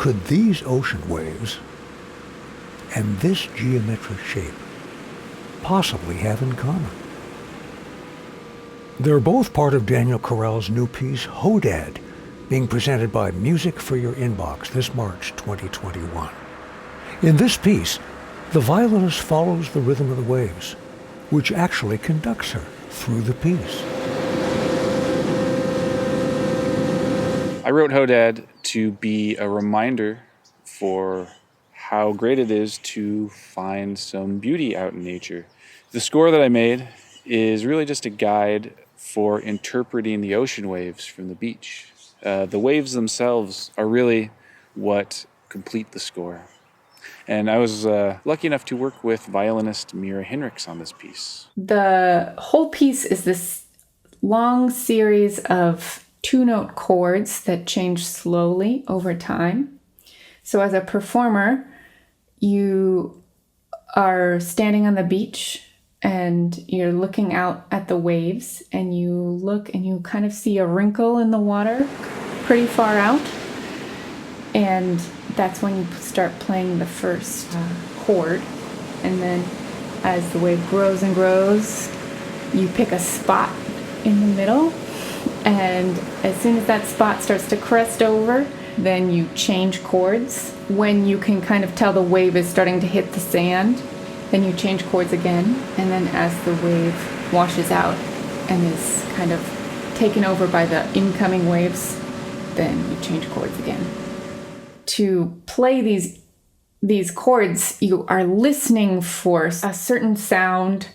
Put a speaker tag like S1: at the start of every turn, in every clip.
S1: could these ocean waves and this geometric shape possibly have in common? They're both part of Daniel Carell's new piece, Hodad, being presented by Music for Your Inbox this March 2021. In this piece, the violinist follows the rhythm of the waves, which actually conducts her through the piece.
S2: I wrote Hodad to be a reminder for how great it is to find some beauty out in nature. The score that I made is really just a guide for interpreting the ocean waves from the beach. The waves themselves are really what complete the score. And I was lucky enough to work with violinist Mira Hinrichs on this piece.
S3: The whole piece is this long series of two-note chords that change slowly over time. So as a performer, you are standing on the beach and you're looking out at the waves, and you look and you kind of see a wrinkle in the water pretty far out. And that's when you start playing the first chord. And then as the wave grows and grows, you pick a spot in the middle. And as soon as that spot starts to crest over, then you change chords. When you can kind of tell the wave is starting to hit the sand, then you change chords again. And then as the wave washes out and is kind of taken over by the incoming waves, then you change chords again. To play these chords, you are listening for a certain sound.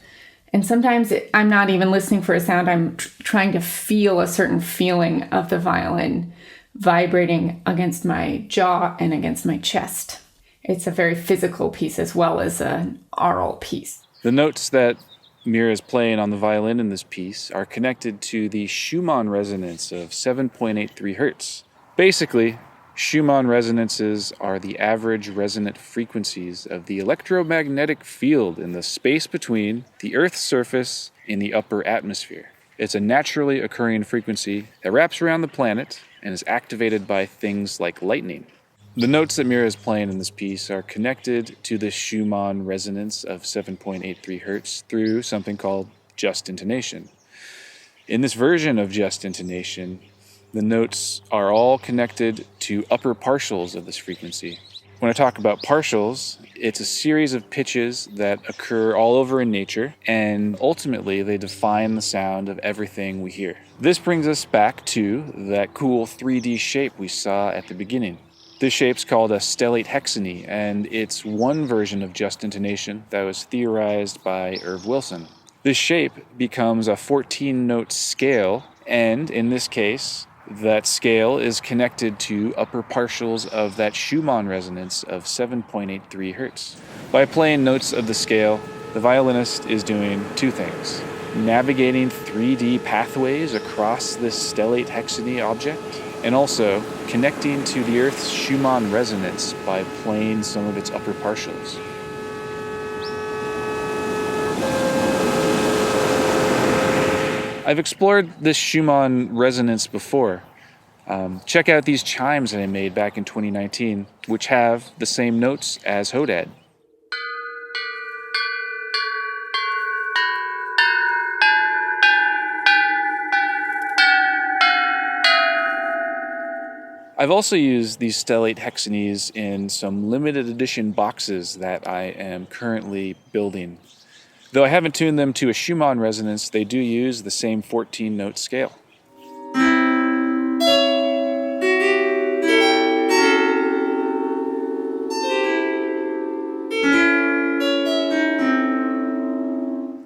S3: And sometimes I'm not even listening for a sound. I'm trying to feel a certain feeling of the violin vibrating against my jaw and against my chest. It's a very physical piece as well as an aural piece.
S2: The notes that Mira is playing on the violin in this piece are connected to the Schumann Resonance of 7.83 hertz. Basically, Schumann resonances are the average resonant frequencies of the electromagnetic field in the space between the Earth's surface and the upper atmosphere. It's a naturally occurring frequency that wraps around the planet and is activated by things like lightning. The notes that Mira is playing in this piece are connected to the Schumann resonance of 7.83 hertz through something called just intonation. In this version of just intonation, the notes are all connected to upper partials of this frequency. When I talk about partials, it's a series of pitches that occur all over in nature, and ultimately they define the sound of everything we hear. This brings us back to that cool 3D shape we saw at the beginning. This shape's called a Stellate Hexane, and it's one version of just intonation that was theorized by Irv Wilson. This shape becomes a 14-note scale, and in this case, that scale is connected to upper partials of that Schumann resonance of 7.83 hertz. By playing notes of the scale, the violinist is doing two things: navigating 3D pathways across this Stellate Hexane object, and also connecting to the Earth's Schumann resonance by playing some of its upper partials. I've explored this Schumann resonance before. Check out these chimes that I made back in 2019, which have the same notes as Hodad. I've also used these Stellate Hexanes in some limited edition boxes that I am currently building. Though I haven't tuned them to a Schumann resonance, they do use the same 14-note scale.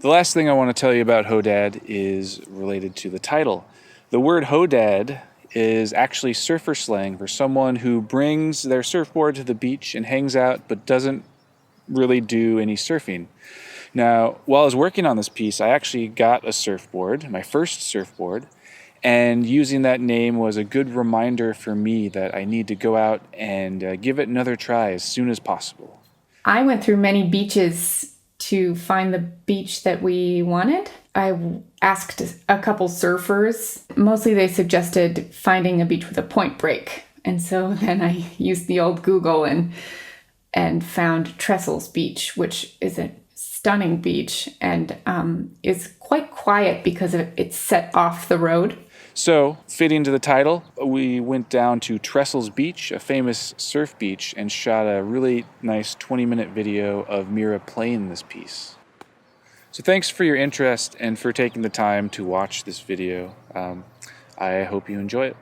S2: The last thing I want to tell you about Hodad is related to the title. The word Hodad is actually surfer slang for someone who brings their surfboard to the beach and hangs out but doesn't really do any surfing. Now, while I was working on this piece, I actually got a surfboard, my first surfboard, and using that name was a good reminder for me that I need to go out and give it another try as soon as possible.
S3: I went through many beaches to find the beach that we wanted. I asked a couple surfers. Mostly they suggested finding a beach with a point break. And so then I used the old Google and found Trestles Beach, which is a stunning beach and is quite quiet because it's set off the road.
S2: So, fitting to the title, we went down to Trestles Beach, a famous surf beach, and shot a really nice 20-minute video of Mira playing this piece. So thanks for your interest and for taking the time to watch this video. I hope you enjoy it.